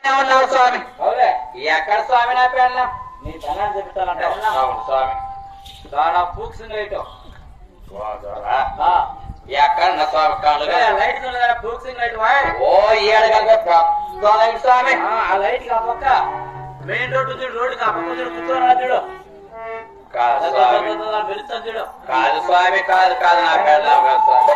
ఉన్నావు స్వామి. ఎక్కడ స్వామి నా పెళ్ళం? నీ పెళ్ళాన్ని చెప్తానంట. అవును స్వామి. చాలా పూక్సింగ్ లైట్ ఎక్కడ నా స్వామి కళ్ళుగా లైట్ పూక్సింగ్ లైట్. ఓ ఏడగంగా పెద్ద లైట్ స్వామి. ఆ లైట్ కా పక్క మెయిన్ రోడ్డు చూడు, రోడ్డు కా పక్క చూడు, కూర్చోరా చూడు. కాదు స్వామి, వెళ్తాను చూడు. కాదు స్వామి, కాదు కాదు నా పెళ్ళం కాదు స్వామి.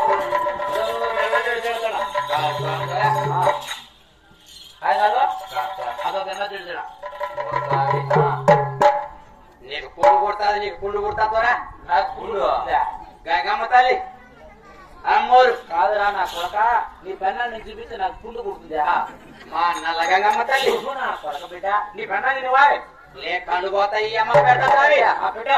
నీకు పుండు కుడతాది, నీకు పుండు కుడతాతోరా? నాకు పుండు గంగమ్మ తల్లి అమ్మోరు కాదురా నా కొడక. నీ పెన్నాన్ని చూపిస్తే నాకు పుండు కుడుతుందా? మా నల్ల గంగమ్మ తల్లి నా కొడక బిడ్డ, నీ పెన్నాన్ని నువ్వా లే కండుపోతాయి అమ్మ పెడతావి ఆ బిడ్డ.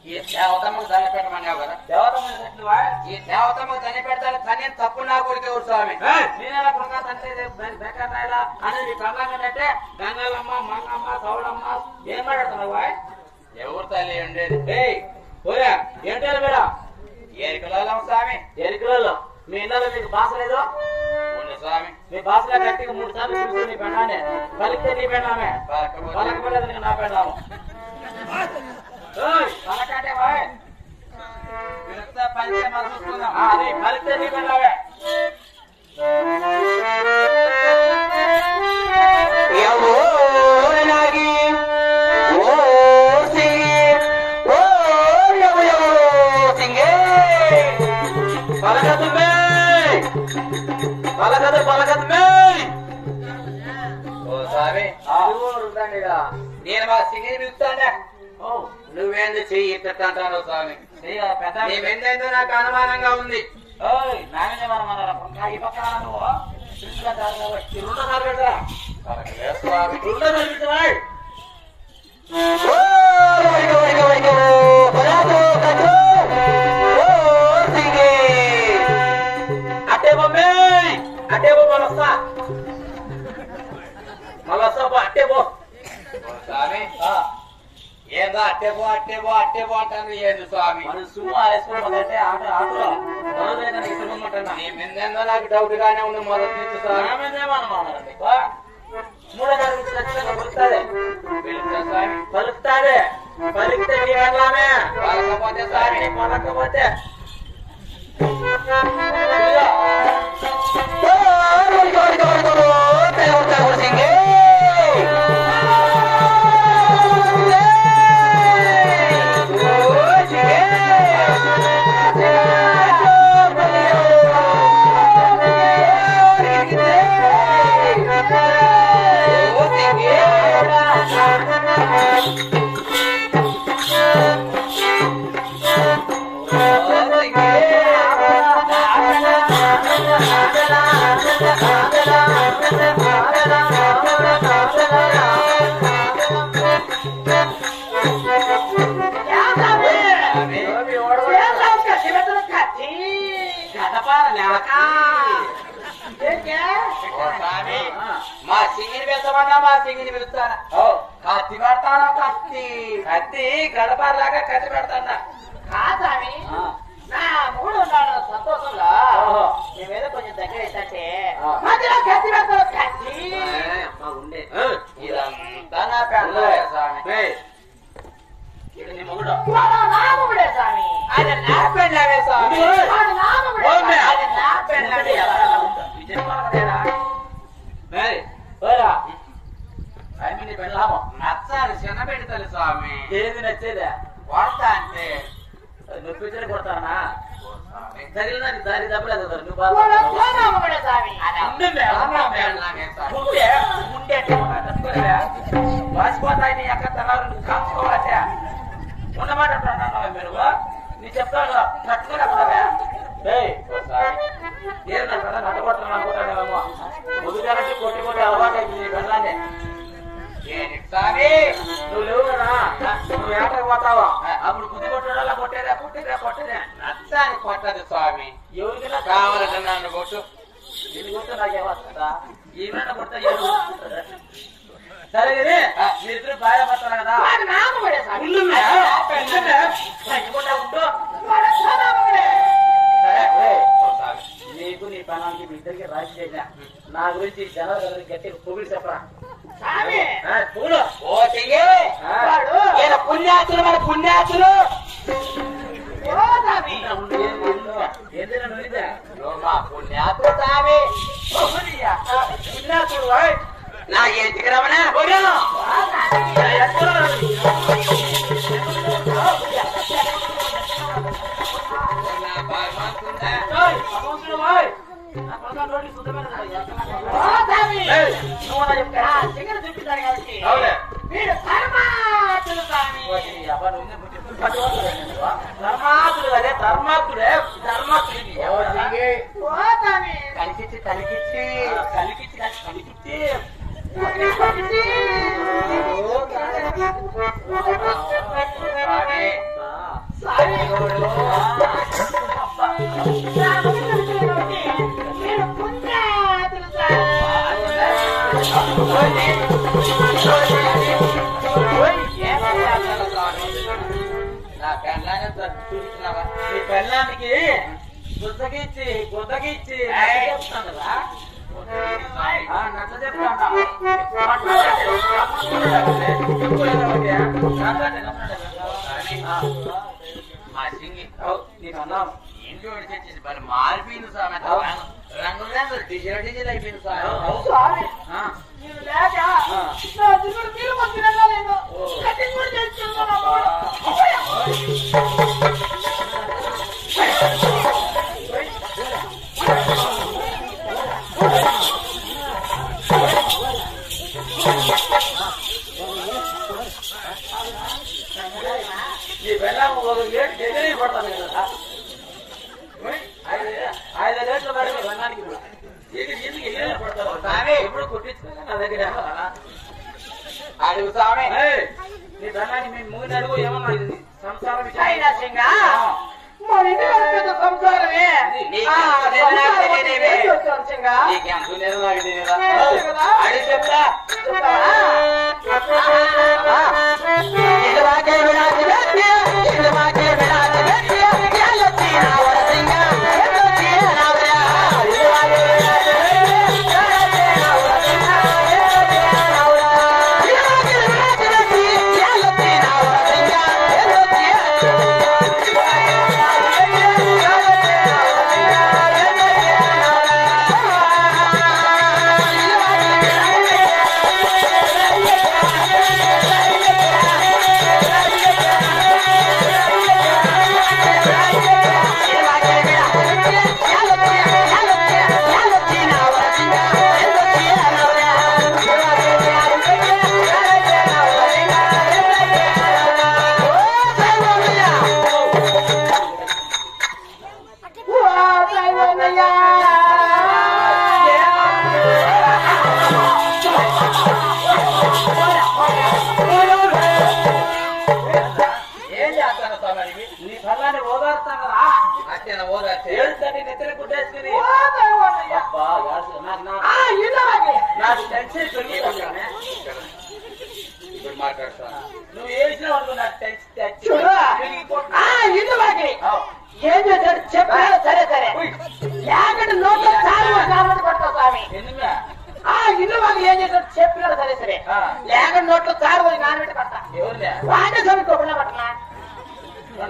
ఈ దేవతమ్మకు దండ పెట్టమన్నావు కదా, ఈ దేవతమ్మకు దండ పెడతాను కానీ తప్పు నా కొడుకు ఎవరు స్వామి? నేనేలా కొడక తండ్రి బెక్కరాయలా అనేది కళ్ళంటే గంగాలమ్మ, మంగమ్మ, సౌడమ్మ ఏం మాట్లాడుతున్నావా? ఎవరు తల్లి ఉండేది? పోయా ఏంటారు మేడం? ఏరికలలో స్వామి. ఎరికలలో మీ ఇళ్ళలో మీకు భాష లేదు? ఉండు స్వామి. మీ భాషలో గట్టిగా 3 సార్లు చూసి నీ పెళ్ళానే పలికితే నీ పెళ్ళామే, పలకపోలేదు నా పెళ్ళాము. పలకంటే పలికే మనం చూసుకుందాం. అది పలికితే నీ పెళ్ళామే. నేను మా సింగిని పిలుస్తానే. నువ్వేందు చెయ్యి ఇట్టంటాను స్వామి. నీవేందేందో నాకు అనుమానంగా ఉంది. ఈ పక్కన నువ్వు 2 సార్లు పెట్టరా స్వామి. 2 సార్లు పెట్టరా? అట్టే బొమ్మే అట్టే బొమ్మ మళ్ళొస్తా అట్టే బో స్వామి. ఏందో అట్టేబో అట్టేబో అట్టేబో అంటాను. ఏంది స్వామి? మనం సుమ్ము వేసుకోమంటే ఆటోలో నీ మిందేందో నాకు డౌట్ గానే ఉంది మొదటి నుంచి స్వామి. పలుకుతాదే పలికితే నీ వెళ్ళామే, పలకపోతే స్వామి. పలకపోతే మా సింగిని వెళ్తామన్నా మా సింగిని వెళ్తానా? కత్తి పెడతాను. కత్తి కత్తి గడపలాగా కత్తి పెడతాడా? కాదామి నా మూడు ఉన్నాడు సంతోషంలో మేమేదో కొంచెం దగ్గర ఏంటంటే మధ్యలో కత్తి పెడతాడు. కత్తి ఉండే ఇదంతా నా పెళ్ళే స్వామి. ఇది నీ మొగుడు. నామముడే స్వామి. అది నా పెళ్ళవే స్వామి. అది నామముడే. అది నా పెళ్ళవే. మరి పోరా అన్ని నీ పెళ్ళాము నచ్చాలి చిన్న పెడతాను స్వామి. ఏది నచ్చేదా? కొడతా అంటే నొప్పి వచ్చి కొడతానా? తగిలిన దారి తప్పలేదు కదా నువ్వు కూడా బాగా పోదామనుకునే స్వామి. వాసిపోతాయి నీ అక్క తనాలు కాల్చుకోవాలంటే ఉండమాట మీరు నీ చెప్తాను పట్టుకోలేకపోతావా? ఏం నా కదా నట్టగొట్టడం అనుకుంటానేమో ముదుగారంటే కొట్టి కొట్టి అలవాటు అయిపోయింది నీ కళ్ళాన్ని. నువ్వు లేవు కదా నువ్వు ఏటకు పోతావా అప్పుడు బుద్ధి కొట్టడా కొట్టేదా కొట్టేదా కొట్టేదా నచ్చాలి కొట్టదు స్వామి. ఎవరికైనా కావాలంటే నన్ను కొట్టు. ఇది కొట్టు నాకేమొస్తుందా ఏమైనా కొడతా ఏడు సరే కానీ మీరిద్దరు భార్య పడతారు కదా వాడు నా మొగుడే స్వామి. ఉండు నీకు నీ పనానికి మీ ఇద్దరికి రాసి చేశా నా గురించి జనాలు గట్టి పొగిడి చెప్పరా స్వామి. పూలు ఓ చెయ్యి. వాడు ఈయన పుణ్యాతులు మన పుణ్యాతులు. ఓ స్వామి. ఏంటైనా నువ్వుదా నువ్వు మా పుణ్యాతులు స్వామి. పుణ్యాతుడు నా ఇంటికి రమణ ఓ స్వామి. ఆ చికెన్ చూపించారు కాబట్టి వీడు ధర్మాతులు స్వామి. ధర్మాతుడు అదే ధర్మాతుడే ధర్మాతుడు ఓ స్వామి. కలికిచ్చి కలికిచ్చి కలికిచ్చి కలికిచ్చి స్వామి. వీడు పుణ్యాతులు స్వామి. నా పెళ్ళాన్ని చూపించినావా? నీ పెళ్ళానికి గుద్దగిచ్చి గుద్దగిచ్చి చెప్తాను కదా నచ్చ చెప్తాను మా సింగి నీకు అన్నాను ఇంట్లో వచ్చేసి మరి మారిపోయింది స్వామి. రంగులు రంగులు డిజైన్ డిజైన్ అయిపోయింది స్వామి. స్వామి. నేను లేక నా దిగుడు మీరు మంచిగా లేదు. కటింగ్ కూడా చేసుకున్నాను. ఈ వెళ్ళాము ఒక రేటు ఎదురు పడతాను కదా 5 రేట్లు పడి వెళ్ళానికి పడతాను స్వామి. ఎప్పుడు కొట్టించుకున్నా నా దగ్గర అడుగు స్వామి. నీ ధనాన్ని మేము మూడు అడుగు ఏమన్నా ఇది సంసారం అయినా సింగ మన ఇంటి పెద్ద సంసారమే. నీకు ఆ సంసారం తెలియదే. ఏంటి వచ్చాను సింగ. నీకేం తెలియదు నాకు తెలియదా? కదా? అడిగి చెప్తా. చెప్తావా? ఇది మాకే విడాది వ్యక్తి, ఇది మాకే విడాది వ్యక్తి, ఎల్లొచ్చి రావడ సింగ, ఎల్లొచ్చి రావడ. ఇది మాకే విడాది వ్యక్తి, ఎల్లొచ్చి రావడ సింగ, ఎల్లొచ్చి రావడ. ఇది మాకే విడాది వ్యక్తి, ఎల్లొచ్చి రావడ సింగ, ఎల్లొచ్చి ఏం చేస్తాను స్వామి నీ ఫలాన్ని ఓదార్తాను కదా అచ్చిన ఓదార్చే. ఏడుతండి నెత్తిన గుడ్డేసుకుని అబ్బా నాకు టెన్షన్ పెరిగిపోయానే ఇప్పుడు మాట్లాడతాను. నువ్వు ఏడ్చినావు అనుకో నాకు టెన్షన్ చూడు. ఇల్లు వాకి ఏం చేశాడు చెప్పాడు. సరే సరే లేకుండా నోట్లో చాలా కాబట్టి పడతావు స్వామి. ఎందుకు ఇల్లు వాకి ఏం చేశాడు చెప్పినాడు. సరే సరే లేకుండా నోట్లో చారు పోయి నానబెట్టి పడతా. ఎవరులే వాటే స్వామి కొబ్బరి పట్టనా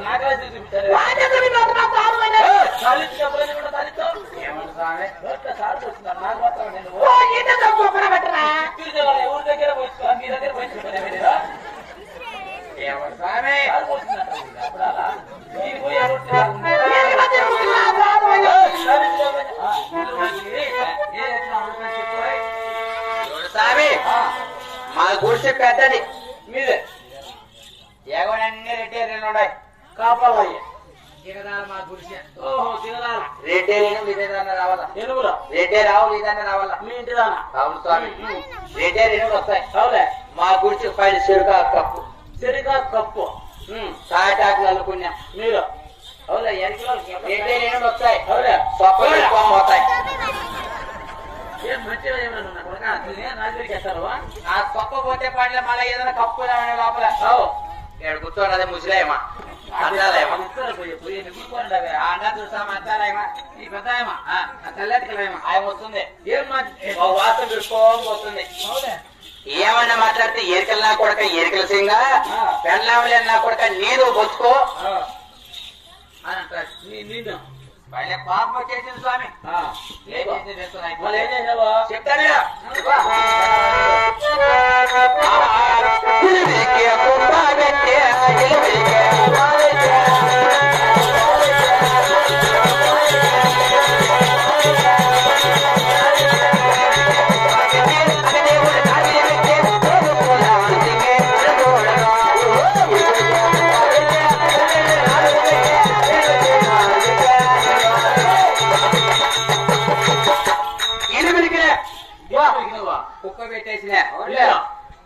నాగా చూపించారు వాటే స్వామి నోట్లో చారు పోయినా తల్లికి చెప్పలేదు కూడా తల్లితో ఏమన్నా స్వామి? నోట్లో సార్ వస్తున్నాను నాకు మాత్రం నేను ఇంట్లో కొబ్బరి పట్టనా ఎవరి దగ్గర పోయించుకో మీ దగ్గర పోయించుకోలేదు గుడిసె పెద్దది మీదే ఎగవన్నీ రెడ్డి ఉన్నాయి కాపాలయ్య దిగదాల మా గుడిసె ఓహో దిగదాల రెడ్డి మీదేదన్నా రావాలా ఎనుగులో రెడ్డి రావు ఇదన్నా రావాలా మీ ఇంటిదానా అవును స్వామి రెడ్డి ఎనుగులు వస్తాయి అవులే మా గుడిసె పైన చెరుకా కప్పు చెరిగా కప్పు తాటాకులు అల్లుకున్నాం మీరు అవులే ఎనుగులు రెడ్డి ఎనుగులు వస్తాయి అవులే సొప్పలు పోతాయి ఏం మంచిగా ఏమన్నా కొడక నాలుగు చేస్తారు ఆ సొప్ప పోతే పడలే మళ్ళీ ఏదైనా కప్పు లోపల ఇక్కడ కూర్చోండి అదే ముసలేమా అందాలేమా ఈ పెద్దాయమా తెల్లటికలేమా ఆయన వస్తుంది ఏం వాసన చూసుకోవడం వస్తుంది ఏమన్నా మాట్లాడితే ఎరికలన్నా కొడక ఎరికల సింగ పెళ్ళాములన్నా కొడక నీరు బొచ్చుకో అని అంటారు నిన్ను పైన పాపం వచ్చేసింది స్వామి ఏం చేసింది మళ్ళీ ఏం చేసావా చెప్తాను కుక్క పెట్టేసిన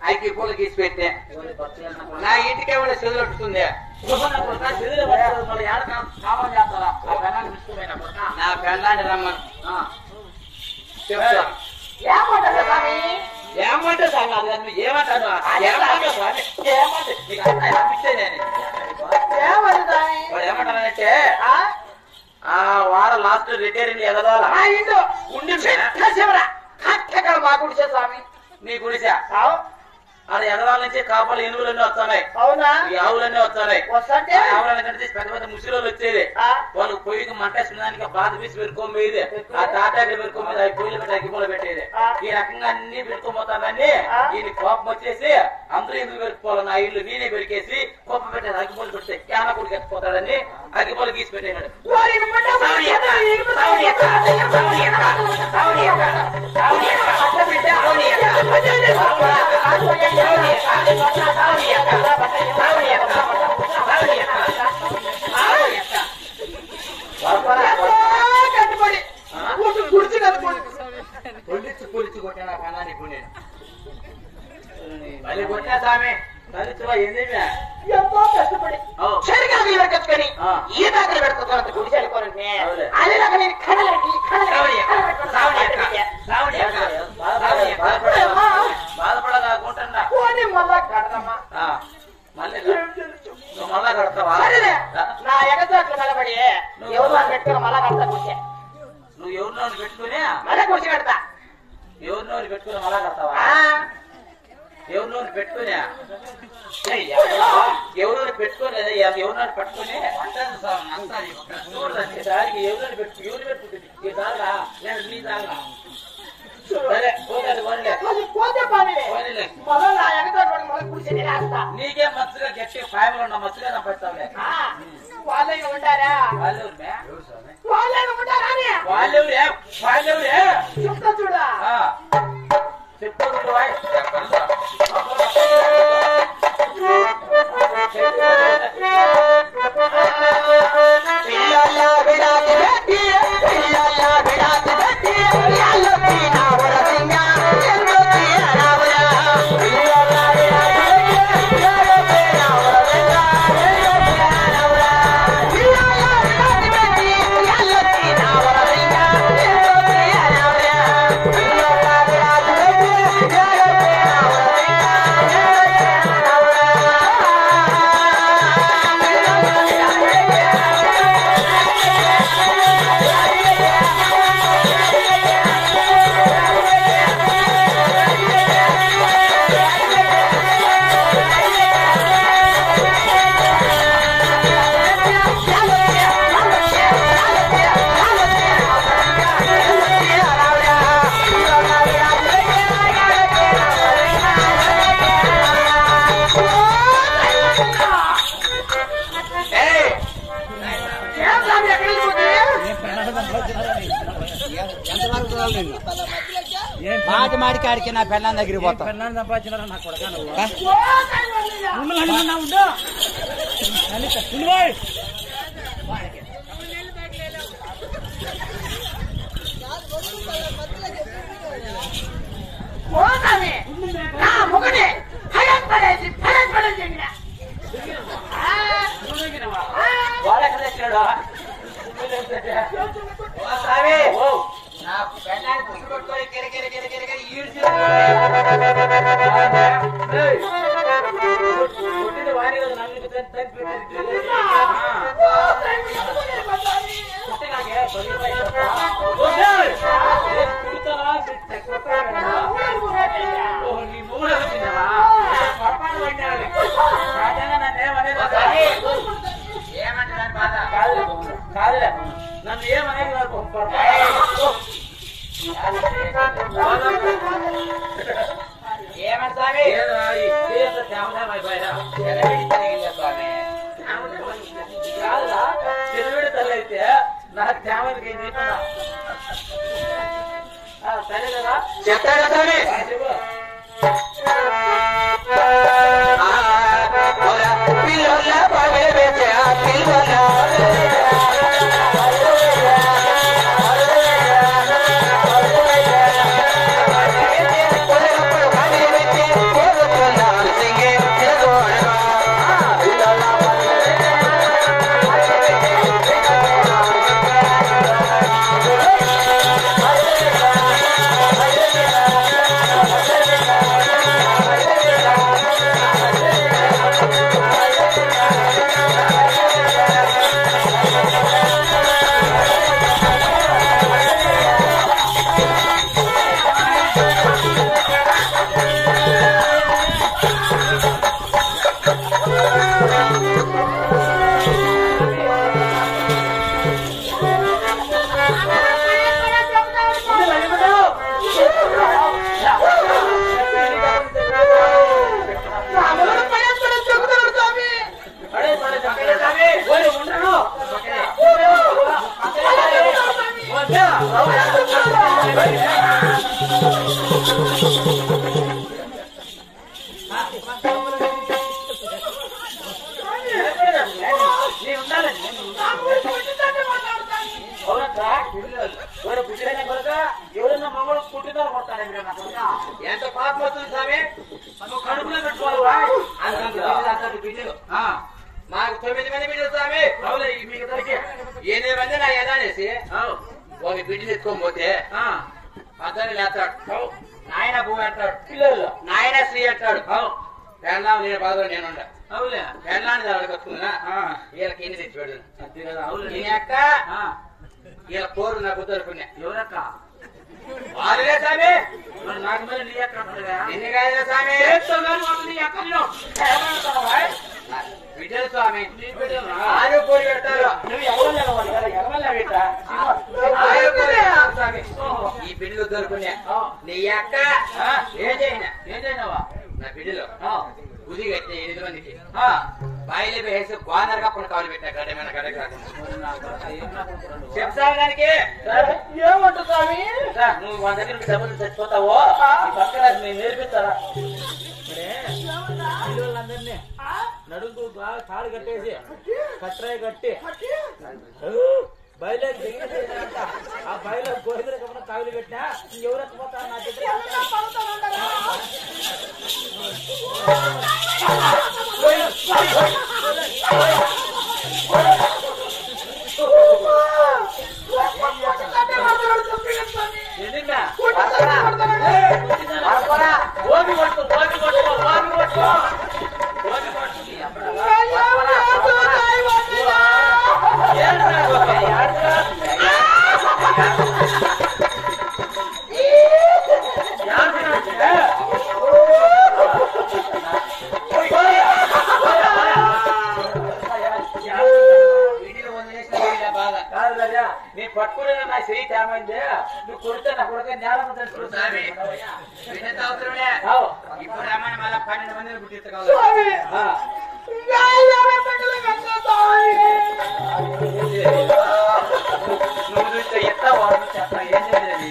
ఐకి పూలు గీసి పెట్టే నా ఇంటికే కూడా చెదులొట్టుతుంది నా పెళ్ళాన్ని రమ్మను చెప్తా ఏమంటే సంగతి అది నువ్వు ఏమంటాను ఏమంటానంటే ఆ వారం లాస్ట్ రిటైరింగ్ ఎదగాల ఉండి మా గుడిసే స్వామి నీ గుడిసా అది ఎదరాల నుంచి కాపాలు ఎనుగులన్నీ వస్తున్నాయి అవునా ఈ ఆవులన్నీ వస్తున్నాయి వస్తుంటే ఆవులన్నీ కంటే పెద్ద పెద్ద ముసిలోళ్ళు వచ్చేది వాళ్ళు పొయ్యికి మంటేసుకున్నానికి బాధ పీసి పెట్టుకోమేది ఆ తాటాకి పెట్టుకోమేది అవి పొయ్యిలు పెట్టి అగ్గిపూల పెట్టేది ఈ రకంగా అన్ని పెట్టుకోపోతానని ఈయన కోపం వచ్చేసి అందరూ ఎందుకు పెట్టుకోవాలి నా ఇల్లు నేనే పెరికేసి కోపం పెట్టేది అగ్గిపూలు పెడితే క్యాన కూడా ఎత్తుకోతాడని అగ్గిపూలు గీసి పెట్టేనాడు కట్టుబడి గుడిచి కట్టుబడి పొలిచి కొట్టినా కన్నా నీకు నేను మళ్ళీ కొట్టినా సామె తల్లివా ఏంది ఎంతో కష్టపడి సరిగా కట్టుకొని ఈ దగ్గర పెట్టుకోవాలి గుడిచి వెళ్ళిపోరండి అదేలాగా నేను బాధపడకుండా మళ్ళా కడతామా మళ్ళీ నువ్వు మళ్ళా కడతావా నా ఎగసాట్లు నిలబడి ఎవరు పెట్టుకుని మళ్ళా కడతా కూర్చే నువ్వు ఎవరినోని పెట్టుకుని మళ్ళా కూర్చి కడతా ఎవరినోని పెట్టుకుని మళ్ళా కడతావా ఎవరినోని పెట్టుకుని ఎవరిని పెట్టుకోని ఎవరినోని పట్టుకుని దానికి ఎవరిని పెట్టుకు ఎవరు పెట్టుకుంటుంది ఈ దాగా నేను నీ దాగా సరే పోతే పని మళ్ళా నా ఎగసాట్లు మళ్ళీ కూర్చి రాస్తా నీకే మత్తుగా గట్టి ఫైవ్లో ఉన్న మత్తుగా నా పెడతావులే వాళ్ళే ఉంటారా వాళ్ళే ఉంటారా వాళ్ళెవరే చెప్తా చూడా చెప్తా మాటి మాటికి ఆడికి నా పెళ్ళాం దగ్గరికి పోతాం పెళ్ళాన్ని సంపాదించినారా నా కొడక నువ్వు వాడెక్కడ తెచ్చినాడు నా పెళ్ళాన్ని పుట్టి కొట్టుకొని కిరకిర ఈడ్చి పుట్టింది వారి కదా నన్ను ఏమంటారు బాధ కాదులే నన్ను ఏమనేది ఏమంట స్వామి స్వామి కాదురా తెలుగుడి తల్లి అయితే నాకు త్యామకి ఏం చెప్పినా సరే కదా చెప్తాడా స్వామి పిల్లల పగల పెట్టా పిల్లల ఎవరైనా మమ్మల్ని పుట్టినారు కొడతాడు ఎంత పాపం వస్తుంది స్వామి కడుపులో పెట్టుకోవాలి బిడ్డలు మాకు 9 మంది బిడ్డలు స్వామి మీకు దొరికి 8 మంది నా ఎదానేసి ఒక బిడ్డలు ఎత్తుకొని పోతే పద్దరు లేస్తాడు నాయన భూమి అంటాడు పిల్లలు నాయన శ్రీ అంటాడు పెళ్ళాం నేను బాధలో నేనుండ అవులే పెళ్ళాన్ని అడగొచ్చుకున్నా వీళ్ళకి ఎన్ని తెచ్చి పెడదు అంతే కదా అవులే నీ అక్క వీళ్ళ కోరు నాకు దొరుకునే ఎవరక్క వాళ్ళే స్వామి మరి నాకు మీద నీ అక్క ఎన్ని కాయలే స్వామి నీ అక్క బిడ్డలు స్వామి నీ బిడ్డలు ఆరు కోడి పెడతారు నువ్వు ఎవరు పెట్టా ఆరు కోడి పెడతారు స్వామి ఈ బిడ్డలు దొరుకునే నీ అక్క ఏం చేయనావా నా బిడ్డలు గుది కట్టే 8 మందికి బాయిలో వేసి బానర్ గా కొన్ని కావాలి పెట్టా గడ్డమైన గడ్డ కాకుండా చెప్తాను దానికి ఏమంటా స్వామి నువ్వు మన దగ్గర డబ్బులు చచ్చిపోతావో పక్కన నేను నేర్పిస్తారా పిల్లలందరినీ నడుము బాగా కాలు కట్టేసి కట్రాయి కట్టి బయలు దిగిన ఆ బయలు గోహితుల కన్నా కాగులు పెట్టినా ఎవరు ఎత్తిపోతారు నా దగ్గర నీ పట్టుకునే నా చెయ్యి తేమైంది నువ్వు కొడితే నా కొడుక నేల అవసరమే ఇప్పుడు రమ్మని మళ్ళా 12 మందిని పుట్టించగలరు నువ్వు ఎట్లా వాడు చెప్ప ఏం చేయాలి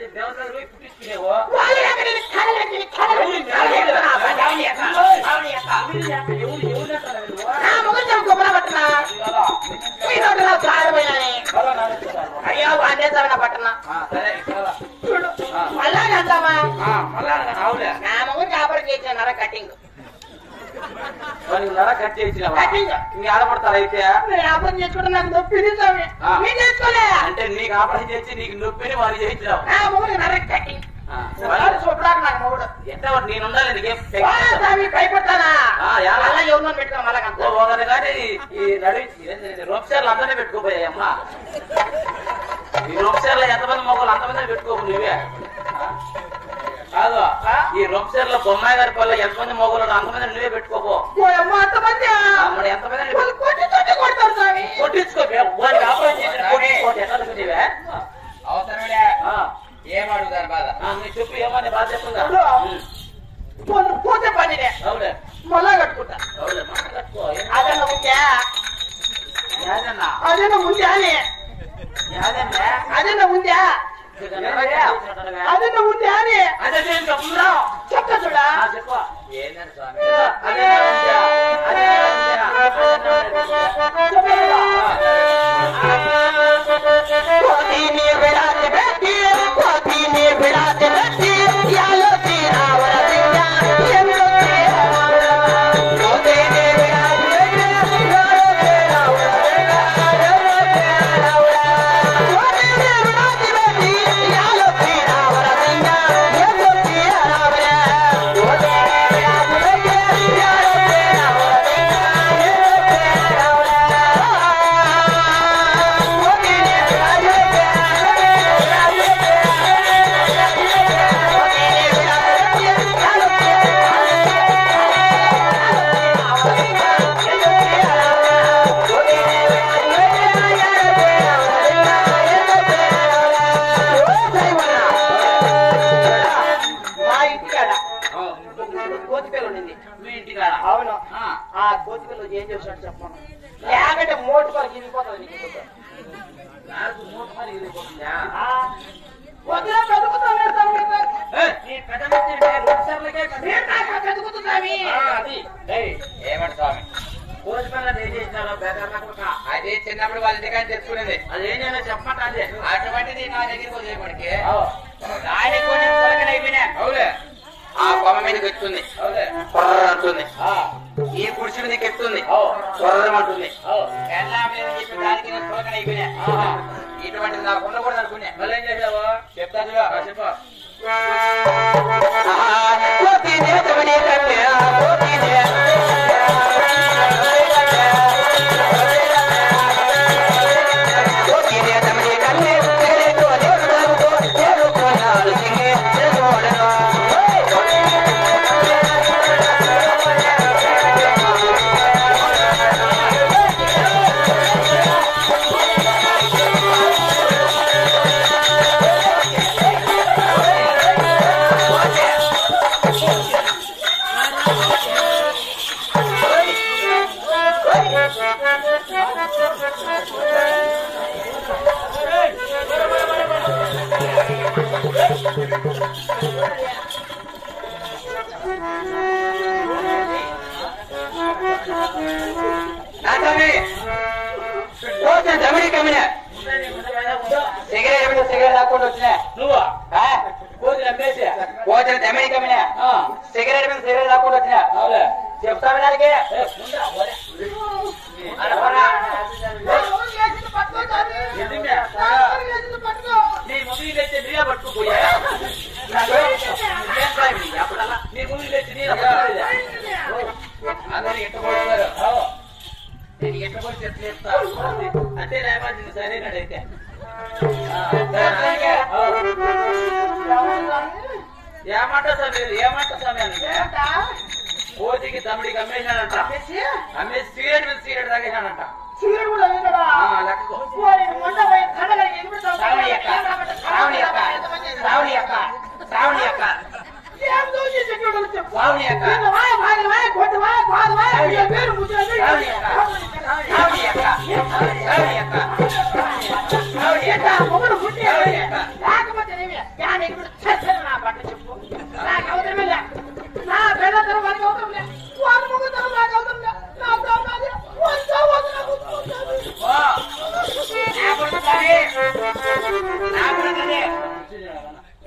దేవతలు పోయి పుట్టించుకునేవు వాళ్ళు ఎక్కడ కడలకి నా మొగుడు చెప్పు కొబ్బరి పట్టణ అయ్యో వాడేస్తామన్నా పట్టణ చూడు మళ్ళా అంటామా నా మొగుడు కాపడం చేసిన నర కటింగ్ కట్ చేసినావా నీ ఆడపడతారు అయితే నేను ఆపరేషన్ చేసుకుంటే నాకు నొప్పి తీసుకోలే అంటే నీకు ఆపరేషన్ చేసి నీకు నొప్పిని వాళ్ళు చేయించినావు నా మొగుడు నర కటింగ్ చూడడానికి నాకు మొగుడు ఎంత నేను ఉండాలి నీకేం భయపడతానా మళ్ళా ఎవరినో పెట్టుకో మళ్ళా ఒకరి కానీ ఈ నడివి రొప్సార్లు అందరినీ పెట్టుకోపోయా అమ్మా ఈ రొప్సార్లో ఎంతమంది మొక్కలు అంతమంది పెట్టుకోకు నువ్వే కాదు ఈ రొప్సార్లో బొమ్మాయి గారి పల్లె ఎంతమంది మొగలు అంతమంది నువ్వే పెట్టుకోపో అంతమంది ఎంతమంది కొడతారు స్వామి కొట్టించుకో వారికి ఆపరేషన్ చేసిన కొట్టించుకోవే అవసరమే ఏం అడుగుతారు బాధ నీకు చెప్పు ఏమని బాధ చెప్తుందా పోతే పనినే అవులే మొలా కట్టుకుంటా అవులే మాట కట్టుకో అదన్న ముందే యాదన్నా అదన్న ముందే అని యాదన్నా అదన్న ముందే అదన్న ముందే అని అదే నేను చెప్తున్నా చెప్తా చూడా చెప్పు ఏంటంటే స్వామి అదే అవును ఆ కోతికల్లో ఏం చేశాడు చెప్పను లేకంటే మోటు కొరకు ఇరిగిపోతుంది ఏమంట స్వామి కోసి పిల్లలు ఏం చేసినారో అదే చిన్నప్పుడు వాళ్ళ ఇంటికాని తెచ్చుకునేది అదేంటో చెప్పమంట అదే అటువంటిది నా దగ్గరికి వచ్చేప్పటికి దాని కొన్ని పొలకలు అయిపోయినా అవులే ఆ కొమ్మ మీదకి ఎక్కుతుంది కొర్ర అంటుంది ఈ కుర్చీ మీదకి ఎక్కుతుంది కొర్రమంటుంది చెప్పి దానికి నేను పొలకలు అయిపోయినా ఇటువంటిది నాకు ఉండకూడదు అనుకునే మళ్ళీ ఏం చేసావు చెప్తాను చెప్పు సిగరెట్ దాక్కుండా వచ్చినా నువ్వు కోతిని అమ్మేసి పోతే తెమ్మడి కమ్మినా సిగరెట్ మీద సిగరెట్ దాక్కుండా వచ్చినా చెప్తాను దానికి నీ ముందు తెచ్చి నీళ్ళ పట్టుకుపోయా నీ ముందు తెచ్చి నీళ్ళ అందరు ఎట్టుకోడుతున్నారు నేను ఎట్టుకొని చెప్తా అంటే రాయబాజీ సరైనడైతే ఏమంట సమయం కోతికి తమ్ముడికి అమ్మేశాడంట అమ్మేసి సిగరెట్ మీద సిగరెట్ తాగేశాడంట లేకపోతే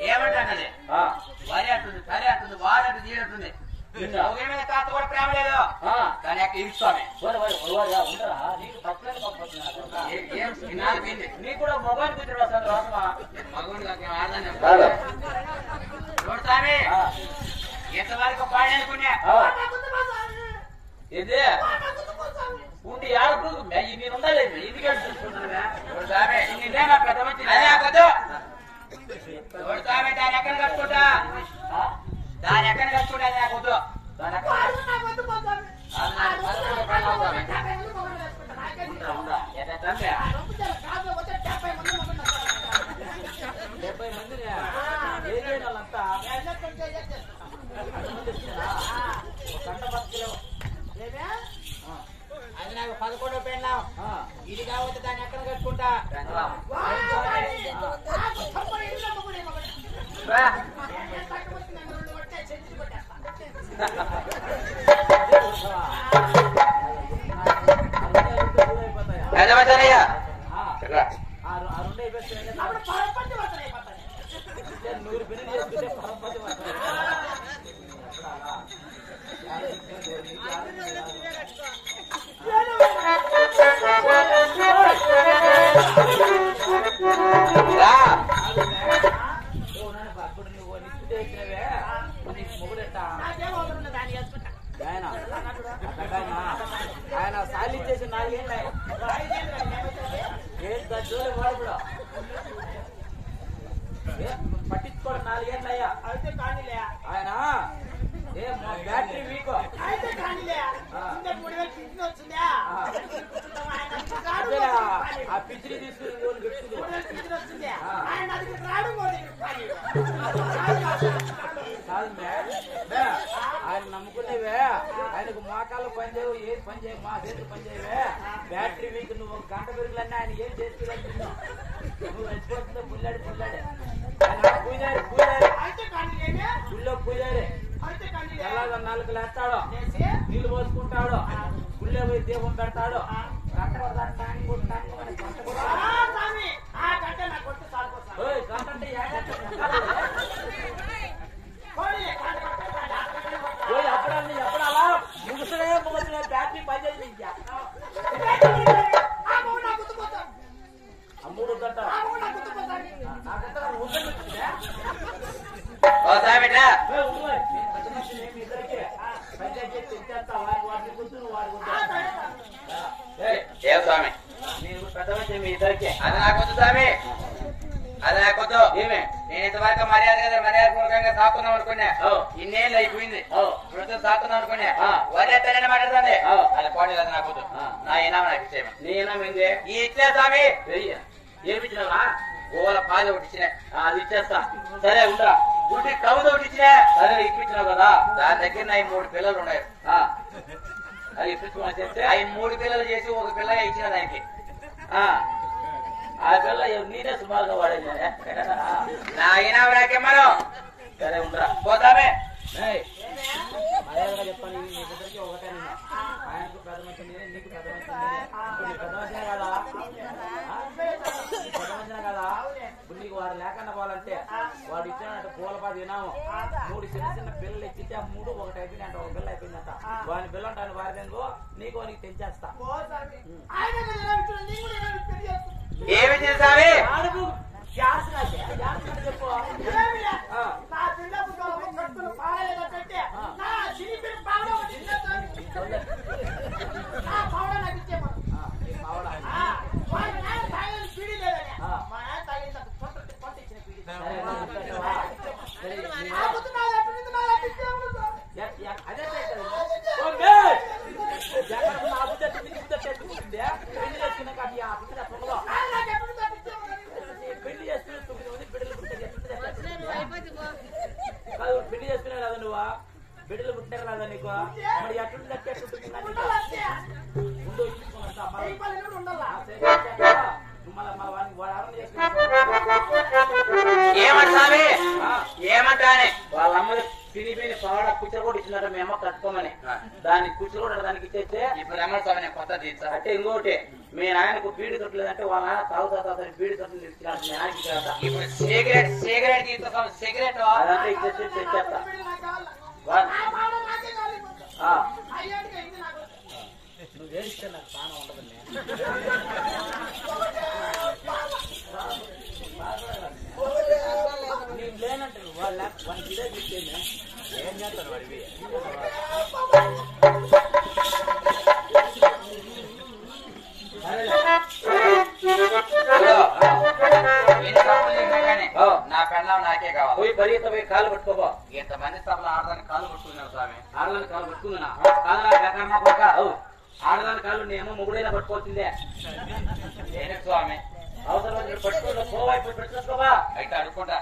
ఏమంటాన్నది వరి అంటుంది కరి అంటుంది వాడంటుంది జీడంటుంది మీద తాత కూడా ప్రేమ లేదు దాని యొక్క ఇస్తామే నీకు కూడా మొబైల్ కూర్చొని వస్తాను మగవాడు చూడతామే ఎంతవరకు పాడి అనుకున్నా ఇదే ఉండి ఆడుకు నేను ఉండాలేదు ఇంటికి చూసుకుంటున్నా చూడతామే ఇదే నా పెద్ద మంచి అదే కొద్దు చూడతామే దాని ఎక్కడ కట్టుకుంటా దాని ఎక్కడ కట్టుకుంటా అదే కొద్దు దాని డెబ్బై మందిని ఏరియా వాళ్ళంతా గంట బతుకులేవు అది నాకు 11 పెళ్ళాం ఇది కాకపోతే దాన్ని ఎక్కడ కట్టుకుంటా నూరు పెళ్లి చేసుకుంటే పరపతి ఆయన సాలి ఇచ్చేసి 4 ఏళ్ళు వాడు కూడా పట్టించుకోవడం 4 ఏళ్ళు అయ్యా అయితే కానీలే ఆయన బ్యాటరీ వీక్ అయితే కానీలే ఆ పిచ్చిని తీసుకుని ఆయన నమ్ముకునేవే ఆయనకు మోకాళ్ళు పని చేయవు ఏది పని చేయవు మా చేతులు పని చేయవే బ్యాటరీ వీక్ నువ్వు 1 గంట పెరుగులన్నీ ఆయన ఏం చేసుకోలేదు నువ్వు రెచ్చిపోతుందో పుల్లాడి ఆయన పూజారి గుళ్ళో పూజారి ఎలాగో 4 లేస్తాడు నీళ్లు పోసుకుంటాడు గుళ్ళో పోయి దీపం పెడతాడు గంట ఎప్పుడు అలా ముగుసలే బ్యాటరీ పని చేసి అమ్ముడు గంట స్వామి నేను పెద్ద మీ ఇద్దరికి అది నాకొద్దు స్వామి అది నాకొద్దు ఏమే నేను ఇంతవరకు మర్యాద పూర్వకంగా సాకున్నాం అనుకున్నా ఇన్నేళ్ళు అయిపోయింది ఇప్పుడు సాకున్నాం అనుకున్నా వరే తల్లిని మాట్లాడుతుంది అది పోటీ అది నాకొద్దు నా ఇనామ నాకు ఇచ్చేయమా నీ ఇనాం ఏంది ఈ ఇచ్చే స్వామి ఏమిచ్చినావా గోల పాది ఒకటి ఇచ్చిన అది ఇచ్చేస్తా సరే ఉండరా గుడ్డి కవులు ఒకటి ఇచ్చిన సరే ఇప్పించినావు కదా దాని దగ్గర నా 3 పిల్లలు ఉన్నాయి అది ఇప్పించుకోమని చెప్తే అవి 3 పిల్లలు చేసి ఒక పిల్ల ఇచ్చిన దానికి ఆ పిల్ల నేనే సుమారుగా వాడేది నా ఇనామ రాకేమను సరే ఉండరా పోతామే మర్యాదగా చెప్పాను మీ ఇద్దరికి ఒకటే ఆయనకు పెద్ద మంచి నీకు పెద్ద మంచి పెద్ద మంచినే కదా పెద్ద మంచినే కదా ఇప్పుడు నీకు వాడు లేకుండా పోవాలంటే వాడు ఇచ్చినట్టు పూలపాది వినాము 3 చిన్న పిల్లలు ఎక్కితే ఆ 3 ఒకటి అయిపోయిందంట ఒక పిల్ల అయిపోయిందంట వాని పిల్ల ఉంటాను వారిదేందో నీకు నీకు తెంచేస్తా ఏమి చేసావి చెప్పు పెళ్లి చేసుకున్నావు కదా నువ్వు బిడ్డలు పుట్టినారు కదా నీకు మరి ఎట్లుంది ఏమంటానే వాళ్ళ అమ్మని పిలిపిని పాడ కుచ్చర కూడా ఇచ్చినారు మీ అమ్మ కట్టుకోమని దాన్ని కుచ్చర కూడా దానికి ఇచ్చేస్తే ఇప్పుడు అమ్మ స్వామి కొత్త తీర్చా అంటే ఇంకోటి మీ నాయనకు బీడి తొట్టలేదంటే వాళ్ళ నాయన తాగుతా బీడి తొట్టలు ఇచ్చినాడు మీ నాయనకి చేస్తా. ఇప్పుడు సిగరెట్ తీసుకో సిగరెట్ అదంతా ఇచ్చేసి తెచ్చేస్తా. నువ్వు ఏడిస్తే నాకు చాలా ఉండదండి. నీకు లేనంటే వాళ్ళ ఇదే చెప్తే ఏం చేస్తాను వాడివి. నా పెళ్ళం నాకే కావాలి. పోయి పరిగెత్త పోయి కాలు పట్టుకోబో. ఇంతమంది సభలో ఆడదానికి కాలు పట్టుకున్నావు స్వామి. ఆడదాని కాలు పట్టుకుందా ఆడదాని కాళ్ళు నేను మొగుడైనా పట్టుకోవాల్సిందే. నేను స్వామి అవసరం పట్టుకో పోవైపు పెట్టుకోవా అయితే అడుక్కుంటా.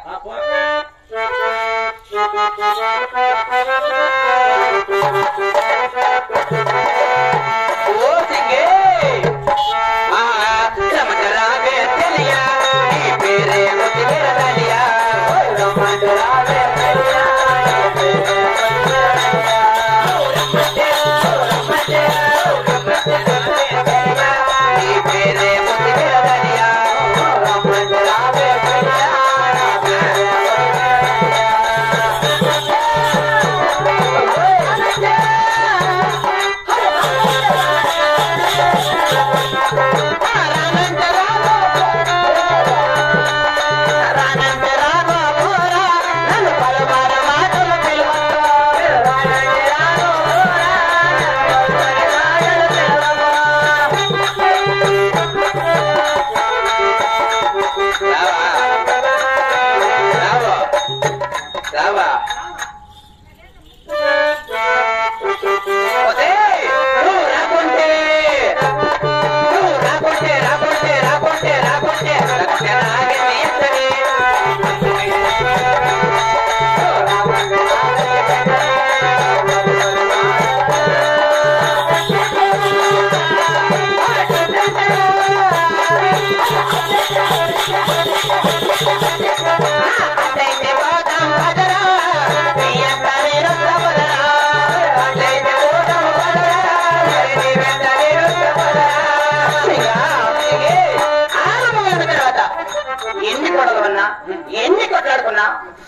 ఎన్ని కొట్లాడుకున్నా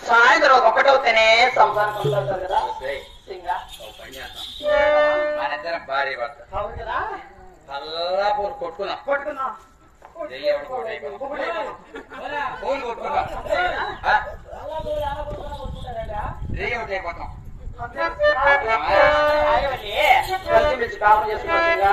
సాయంత్రం ఒకటవుతేనే సంసారం కదా. మన ఇద్దరం భార్య భర్త పల్లాపూర్ కొట్టుకున్నాం. కలిసి కాపురం చేసుకున్నా